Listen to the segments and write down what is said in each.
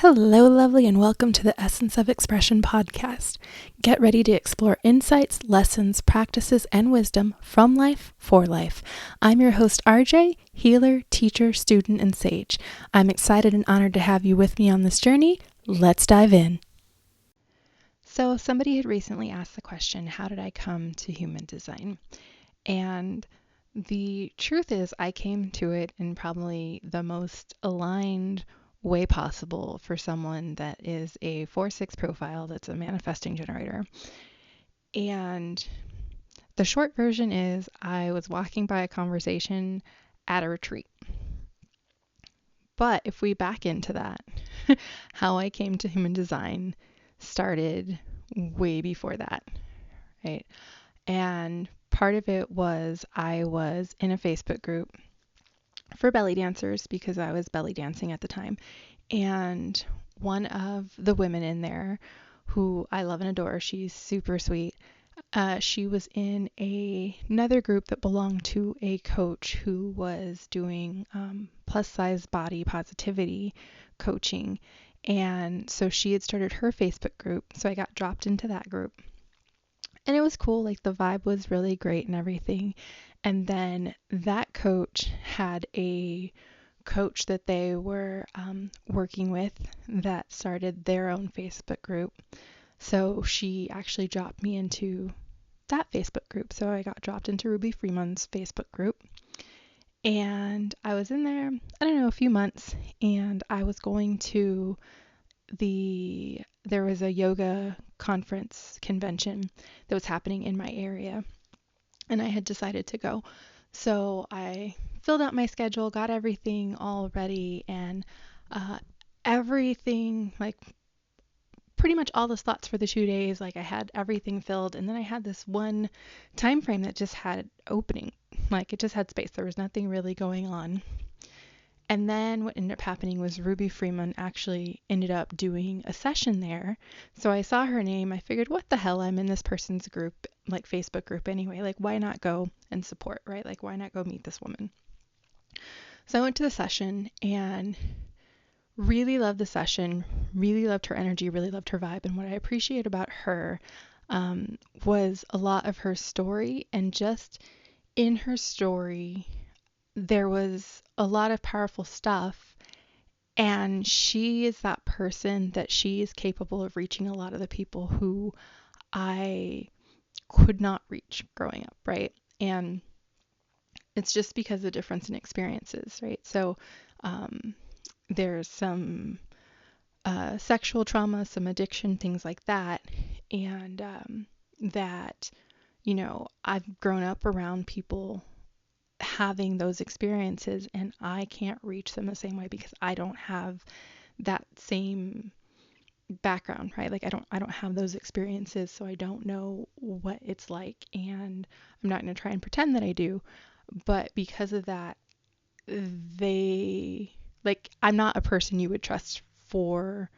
Hello, lovely, and welcome to the Essence of Expression podcast. Get ready to explore insights, lessons, practices, and wisdom from life for life. I'm your host, Arejay, healer, teacher, student, and sage. I'm excited and honored to have you with me on this journey. Let's dive in. So, somebody had recently asked the question, how did I come to human design? And the truth is, I came to it in probably the most aligned way possible for someone that is a 4-6 profile that's a manifesting generator. And the short version is I was walking by a conversation at a retreat. But if we back into that, how I came to human design started way before that, right? And part of it was I was in a Facebook group for belly dancers because I was belly dancing at the time. And one of the women in there, who I love and adore, she's super sweet. She was in another group that belonged to a coach who was doing plus size body positivity coaching. And so she had started her Facebook group. So I got dropped into that group. And it was cool. Like the vibe was really great and everything. And then that coach had a coach that they were working with that started their own Facebook group. So she actually dropped me into that Facebook group. So I got dropped into Ruby Freeman's Facebook group. And I was in there, I don't know, a few months. And I was going to there was a yoga conference convention that was happening in my area. And I had decided to go. So I filled out my schedule, got everything all ready, and everything, like pretty much all the slots for the 2 days, like I had everything filled. And then I had this one time frame that just had opening, like it just had space. There was nothing really going on. And then what ended up happening was Ruby Freeman actually ended up doing a session there. So I saw her name. I figured, what the hell? I'm in this person's group, like Facebook group anyway. Like, why not go and support, right? Like, why not go meet this woman? So I went to the session and really loved the session, really loved her energy, really loved her vibe. And what I appreciate about her was a lot of her story. And just in her story, there was a lot of powerful stuff, and she is that person that she is capable of reaching a lot of the people who I could not reach growing up, right? And it's just because of the difference in experiences, right? So there's some sexual trauma, some addiction, things like that, and that, I've grown up around people having those experiences, and I can't reach them the same way because I don't have that same background, right? Like I don't have those experiences, so I don't know what it's like, and I'm not going to try and pretend that I do. But because of that, I'm not a person you would trust for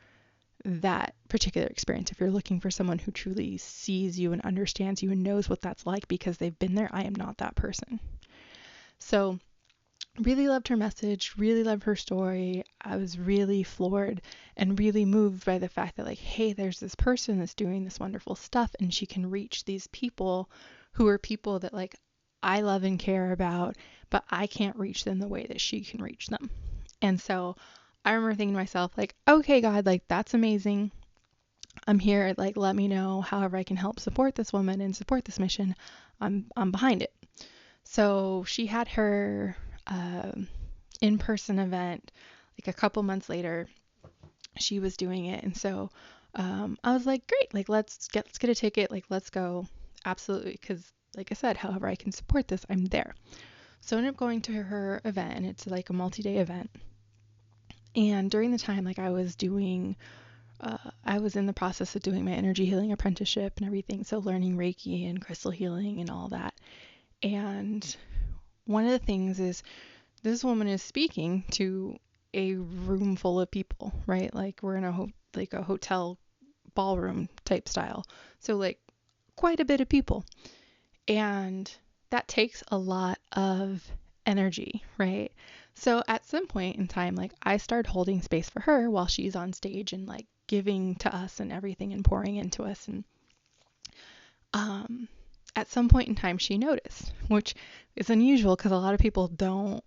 that particular experience. If you're looking for someone who truly sees you and understands you and knows what that's like because they've been there, I am not that person. So really loved her message, really loved her story. I was really floored and really moved by the fact that, like, hey, there's this person that's doing this wonderful stuff, and she can reach these people who are people that, like, I love and care about, but I can't reach them the way that she can reach them. And so I remember thinking to myself, like, okay, God, like, that's amazing. I'm here, like, let me know however I can help support this woman and support this mission. I'm behind it. So she had her in-person event like a couple months later. She was doing it, and so I was like, great, like let's get a ticket, like let's go. Absolutely, because like I said, however I can support this, I'm there. So I ended up going to her event, and it's like a multi-day event. And during the time, like I was in the process of doing my energy healing apprenticeship and everything, so learning Reiki and crystal healing and all that. And one of the things is this woman is speaking to a room full of people, right? Like we're in a hotel ballroom type style. So like quite a bit of people. And that takes a lot of energy, right? So at some point in time, like I started holding space for her while she's on stage and like giving to us and everything and pouring into us. And um, at some point in time, she noticed, which is unusual because a lot of people don't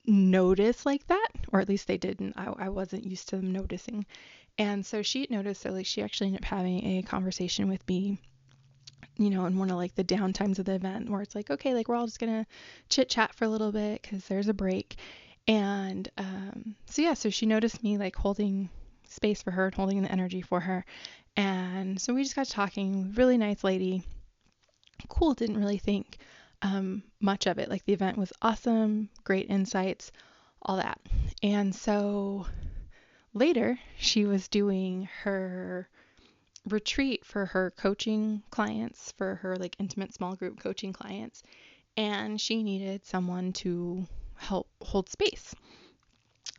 notice like that, or at least they didn't. I wasn't used to them noticing. And so she noticed, so like she actually ended up having a conversation with me, in one of like the down times of the event where it's like, okay, like we're all just gonna chit chat for a little bit because there's a break. And so yeah, so she noticed me like holding space for her and holding the energy for her. And so we just got talking. Really nice lady. Cool. Didn't really think much of it. Like the event was awesome, great insights, all that. And so later, she was doing her retreat for her coaching clients, for her like intimate small group coaching clients, and she needed someone to help hold space.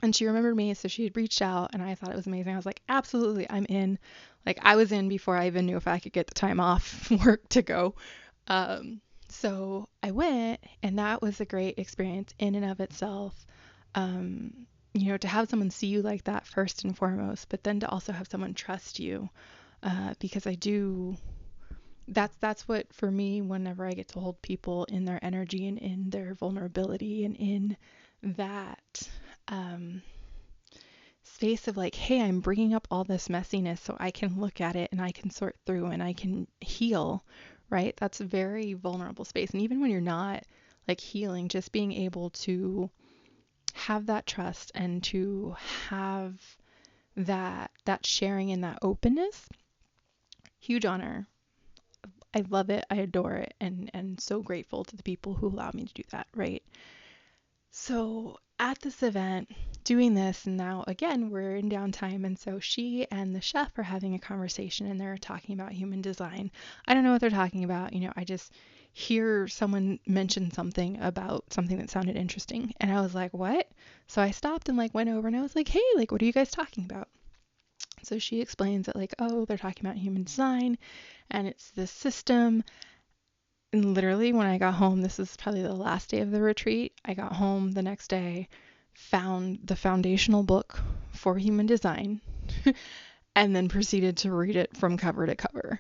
And she remembered me, so she had reached out, and I thought it was amazing. I was like, absolutely, I'm in. Like, I was in before I even knew if I could get the time off work to go. Um, so I went, and that was a great experience in and of itself. To have someone see you like that first and foremost, but then to also have someone trust you, because I do. That's what for me, whenever I get to hold people in their energy and in their vulnerability and in that um, space of like, hey, I'm bringing up all this messiness so I can look at it and I can sort through and I can heal, right? That's a very vulnerable space. And even when you're not like healing, just being able to have that trust and to have that sharing and that openness, huge honor. I love it. I adore it, and so grateful to the people who allow me to do that, right? So at this event, doing this, and now again, we're in downtime. And so she and the chef are having a conversation and they're talking about human design. I don't know what they're talking about. I just hear someone mention something about something that sounded interesting. And I was like, what? So I stopped and like went over and I was like, hey, like, what are you guys talking about? So she explains that like, oh, they're talking about human design and it's this system. And literally, when I got home, this is probably the last day of the retreat. I got home the next day, found the foundational book for human design, and then proceeded to read it from cover to cover,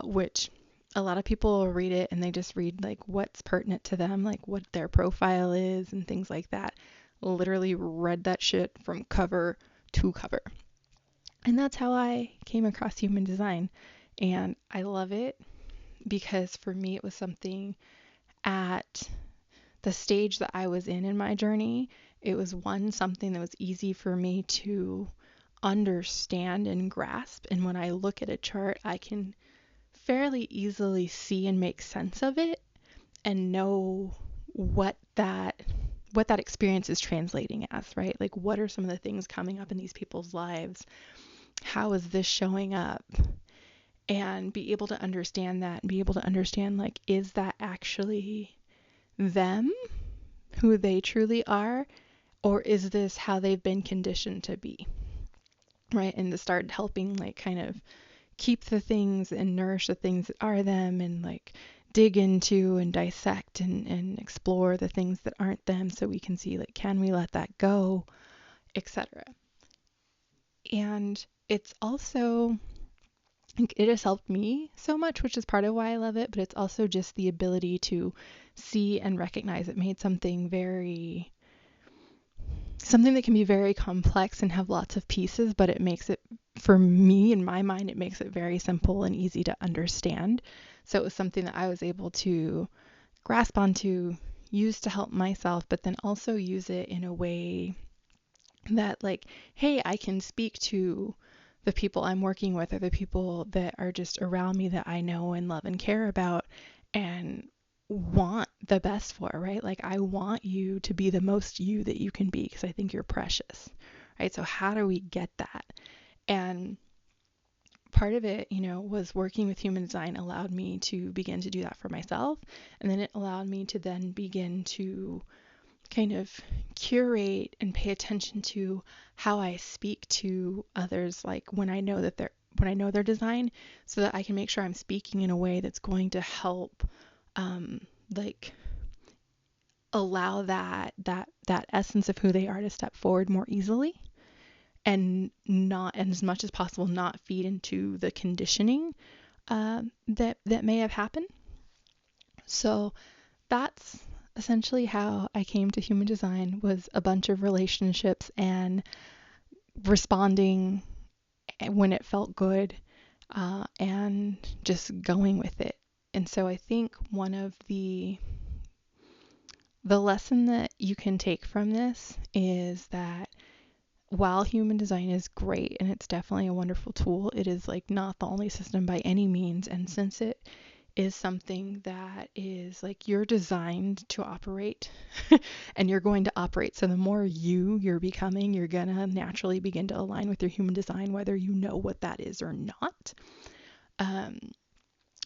which a lot of people will read it and they just read like what's pertinent to them, like what their profile is and things like that. Literally read that shit from cover to cover. And that's how I came across human design. And I love it because for me, it was something at the stage that I was in my journey. It was something that was easy for me to understand and grasp. And when I look at a chart, I can fairly easily see and make sense of it and know what that experience is translating as, right? Like what are some of the things coming up in these people's lives? How is this showing up? And be able to understand that and be able to understand like, is that actually them, who they truly are, or is this how they've been conditioned to be, right? And to start helping like kind of keep the things and nourish the things that are them and like dig into and dissect and explore the things that aren't them so we can see like, can we let that go, etc. And it's also, it has helped me so much, which is part of why I love it, but it's also just the ability to see and recognize it made something that can be very complex and have lots of pieces, but it makes it, for me, in my mind, it makes it very simple and easy to understand. So it was something that I was able to grasp onto, use to help myself, but then also use it in a way that like, hey, I can speak to the people I'm working with or the people that are just around me that I know and love and care about and want the best for, right? Like I want you to be the most you that you can be because I think you're precious, right? So how do we get that? And part of it, was working with human design allowed me to begin to do that for myself. And then it allowed me to then begin to kind of curate and pay attention to how I speak to others, like when I know their design, so that I can make sure I'm speaking in a way that's going to help like allow that essence of who they are to step forward more easily, and not, and as much as possible, not feed into the conditioning that may have happened. So that's essentially how I came to human design, was a bunch of relationships and responding when it felt good, and just going with it. And so I think one of the lesson that you can take from this is that while human design is great and it's definitely a wonderful tool, it is like not the only system by any means. And since it is something that is like you're designed to operate and you're going to operate, so the more you're becoming, you're gonna naturally begin to align with your human design, whether you know what that is or not.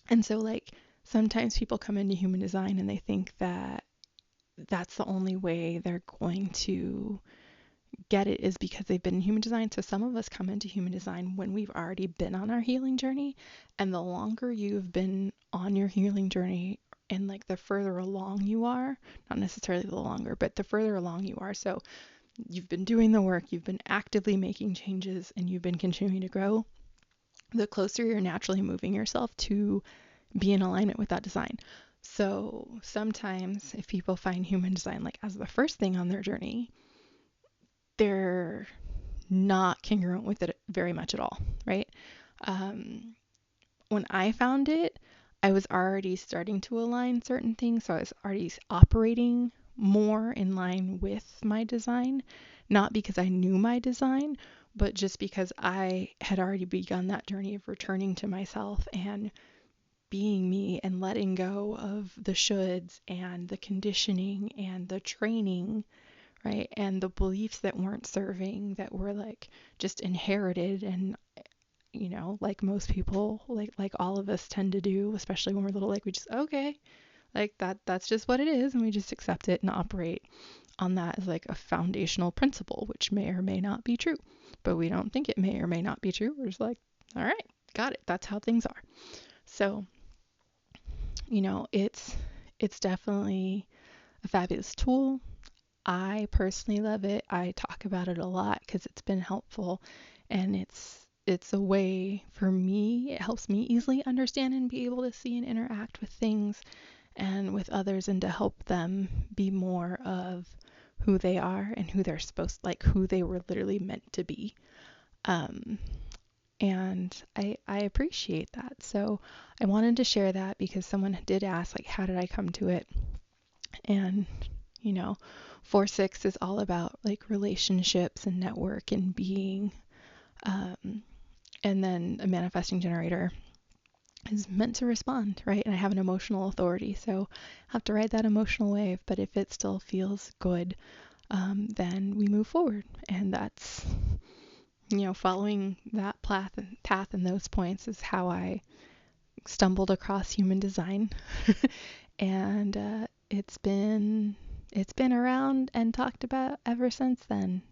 And so like sometimes people come into human design and they think that that's the only way they're going to get it is because they've been in human design. So some of us come into human design when we've already been on our healing journey, and the longer you've been on your healing journey, and like the further along you are, not necessarily the longer, but the further along you are, so you've been doing the work, you've been actively making changes, and you've been continuing to grow, the closer you're naturally moving yourself to be in alignment with that design. So sometimes if people find human design like as the first thing on their journey, they're not congruent with it very much at all, right? When I found it, I was already starting to align certain things, so I was already operating more in line with my design, not because I knew my design, but just because I had already begun that journey of returning to myself and being me and letting go of the shoulds and the conditioning and the training, right? And the beliefs that weren't serving, that were like just inherited, and like most people, like all of us tend to do, especially when we're little, like we just, okay, like that's just what it is, and we just accept it and operate on that as like a foundational principle, which may or may not be true, but we don't think it may or may not be true. We're just like, all right, got it, that's how things are. So it's definitely a fabulous tool. I personally love it. I talk about it a lot because it's been helpful, and it's a way for me. It helps me easily understand and be able to see and interact with things and with others, and to help them be more of who they are and who they're supposed, like who they were literally meant to be. And I appreciate that. So I wanted to share that because someone did ask, like, how did I come to it? And 4/6 is all about like relationships and network and being, and then a manifesting generator is meant to respond, right? And I have an emotional authority, so I have to ride that emotional wave. But if it still feels good, then we move forward, and that's following that path and those points is how I stumbled across human design. And it's been around and talked about ever since then.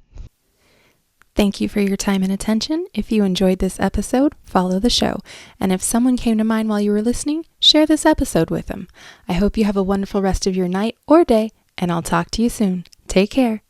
Thank you for your time and attention. If you enjoyed this episode, follow the show. And if someone came to mind while you were listening, share this episode with them. I hope you have a wonderful rest of your night or day, and I'll talk to you soon. Take care.